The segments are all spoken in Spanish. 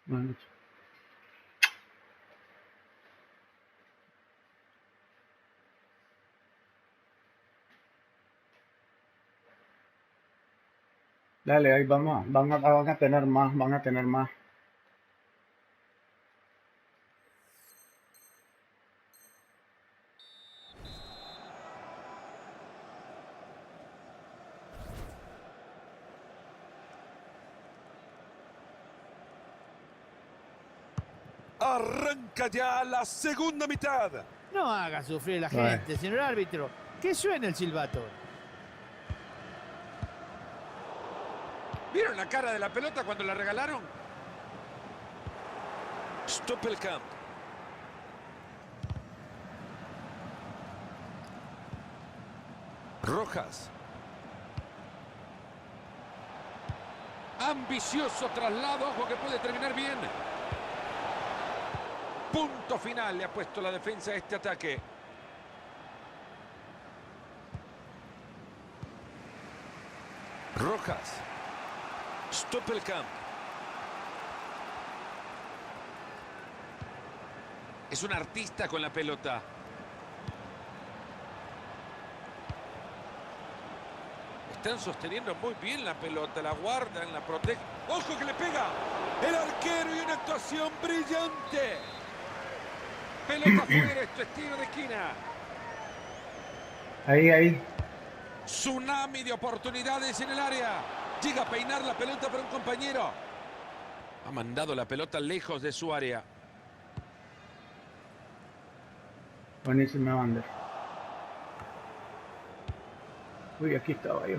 Bueno, dale, ahí vamos. Van a tener más, van a tener más. Arranca ya la segunda mitad. No haga sufrir a la Vale. gente, señor árbitro. Que suene el silbato. ¿Vieron la cara de la pelota cuando la regalaron? Stoppelkamp. Rojas. Ambicioso traslado, ojo que puede terminar bien. Punto final le ha puesto la defensa a este ataque. Rojas. Stoppelkamp. Es un artista con la pelota. Están sosteniendo muy bien la pelota, la guardan, la protegen. ¡Ojo que le pega! El arquero y una actuación brillante. Pelota fuera, esto es tiro de esquina. Ahí. Tsunami de oportunidades en el área. Llega a peinar la pelota para un compañero. Ha mandado la pelota lejos de su área. Buenísima banda. Uy, aquí estaba yo.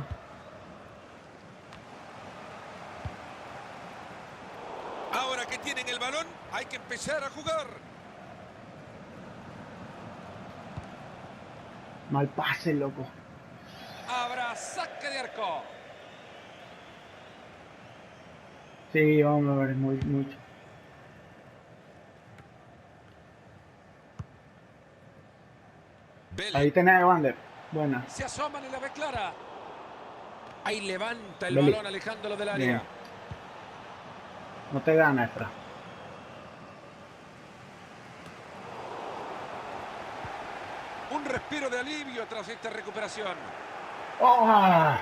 Ahora que tienen el balón, hay que empezar a jugar. Mal pase, loco. Habrá saque de arco. Sí, vamos a ver, mucho. Belén. Ahí tenés a Wander. Buena. Se asoman y la ve clara. Ahí levanta el Belén. balón alejándolo del área. Bien. No te gana, Efra. Un respiro de alivio tras esta recuperación. ¡Oh!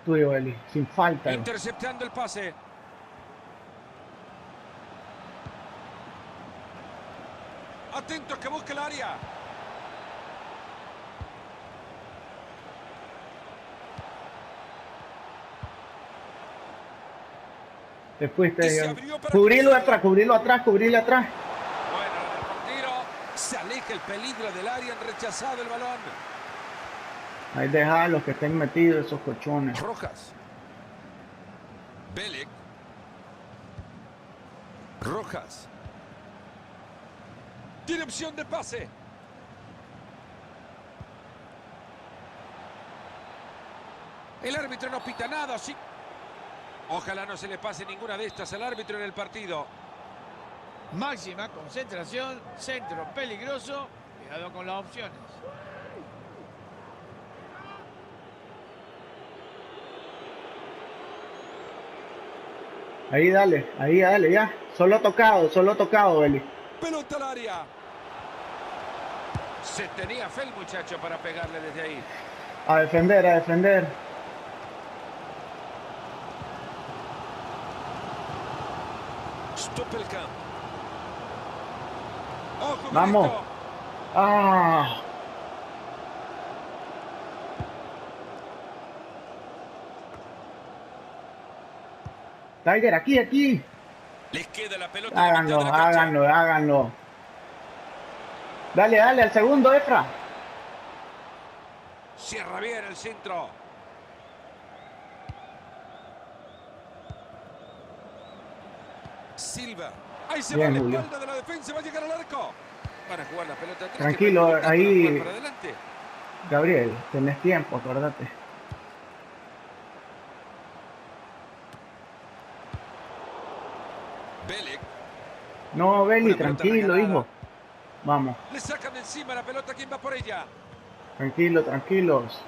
Tuyo, Eli. Sin falta. Interceptando el pase. Atentos que busca el área. Te fuiste. Y se abrió para Cubrilo cruzar. atrás, cubrilo atrás, cubrilo atrás. Bueno, el tiro. Se aleja el peligro del área. Han rechazado el balón. Ahí deja a los que estén metidos esos cochones. Rojas. Belek. Rojas. Tiene opción de pase. El árbitro no pita nada, sí. Ojalá no se le pase ninguna de estas al árbitro en el partido. Máxima concentración, centro peligroso. Cuidado con las opciones. Ahí dale, ya. Solo tocado, Eli. Pelota al área. Se tenía fe el muchacho para pegarle desde ahí. A defender, a defender. Stoppelkamp. Ojo con Vamos. esto. ¡Ah! Tiger, aquí. Les queda la pelota en la mitad de la cancha. Háganlo. Dale, al segundo, Efra. Cierra bien el centro. Silva. Ahí se Bien, va a la Julio. espalda de la defensa. Va a llegar al arco. Van a jugar la pelota atrás. Tranquilo, que no hay pelota ahí. para jugar para adelante. Gabriel, tenés tiempo, acuérdate. Belek. No, Beli, Una pelota tranquilo, regalada. hijo. Vamos, Le sacan de encima la pelota. ¿Quién va por ella? tranquilos.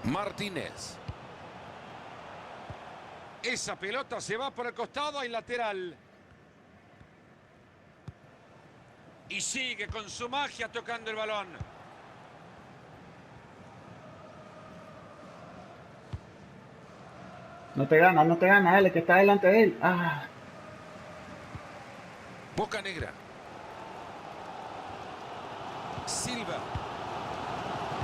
Martínez. Esa pelota se va por el costado, hay lateral. Y sigue con su magia tocando el balón. No te gana, él, el que está delante de él. Ah, Boca Negra. Silva.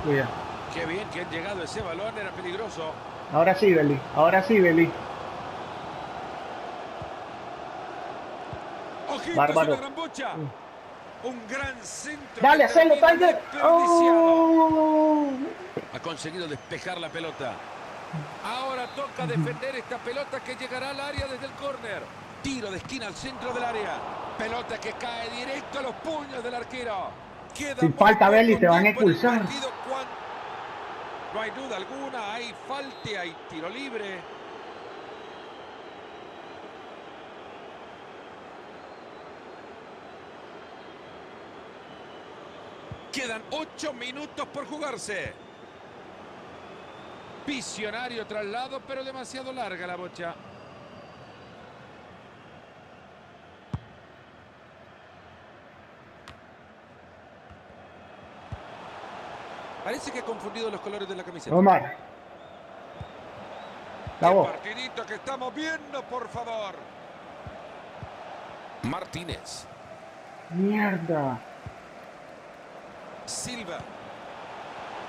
cuida. Qué bien que han llegado ese balón, era peligroso. Ahora sí, Beli. Ahora sí, Beli. Ojito, Bárbaro. es una gran bocha. Un gran centro. Dale, que hacelo, termina Tiger. desperdiciado. Oh. Ha conseguido despejar la pelota. Ahora toca defender esta pelota que llegará al área desde el córner. Tiro de esquina al centro del área. Pelota que cae directo a los puños del arquero. Queda Sin muy falta, poco Beli, te van a tiempo en el expulsar. partido. No hay duda alguna, hay falta, hay tiro libre. Quedan 8 minutos por jugarse. Visionario traslado, pero demasiado larga la bocha. Parece que ha confundido los colores de la camiseta. Omar. ¡Qué La voz. partidito que estamos viendo, por favor! Martínez. Mierda. Silva.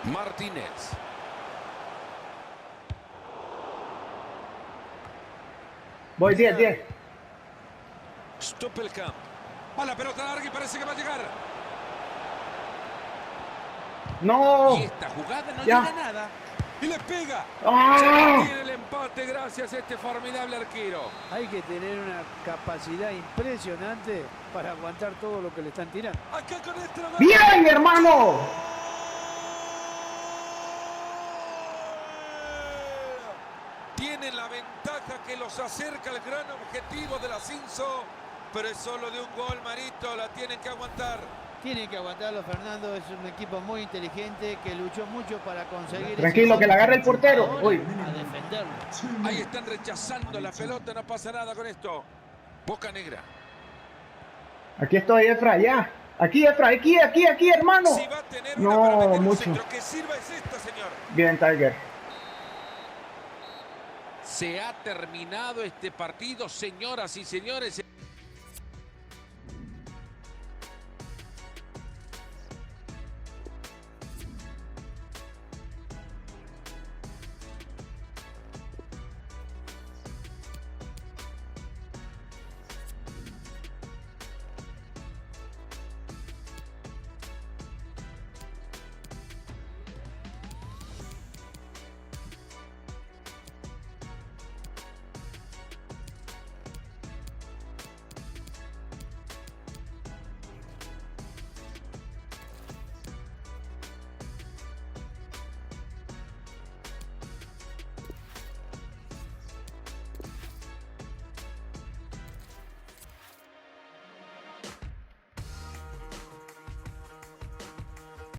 Martínez. Voy 10. Stoppelkamp. A la pelota larga y parece que va a llegar. No. Y esta jugada no Ya. llega a nada. Y le pega. ¡Ah! Tiene el empate gracias a este formidable arquero. Hay que tener una capacidad impresionante para aguantar todo lo que le están tirando. Acá con este ¡Bien, hermano! Tienen la ventaja que los acerca al gran objetivo del ascenso, pero es solo de un gol, Marito, la tienen que aguantar. Tiene que aguantarlo, Fernando. Es un equipo muy inteligente que luchó mucho para conseguir. Tranquilo, ese que la agarre el gol. portero. Ahora, Uy. a defenderlo. Ahí están rechazando la pelota, no pasa nada con esto. Boca Negra. Aquí estoy, Efra, ya. Aquí, Efra, aquí, hermano. Si va a tener No, una para meter un mucho. centro, que sirva es esta, señor. Bien, Tiger. Se ha terminado este partido, señoras y señores.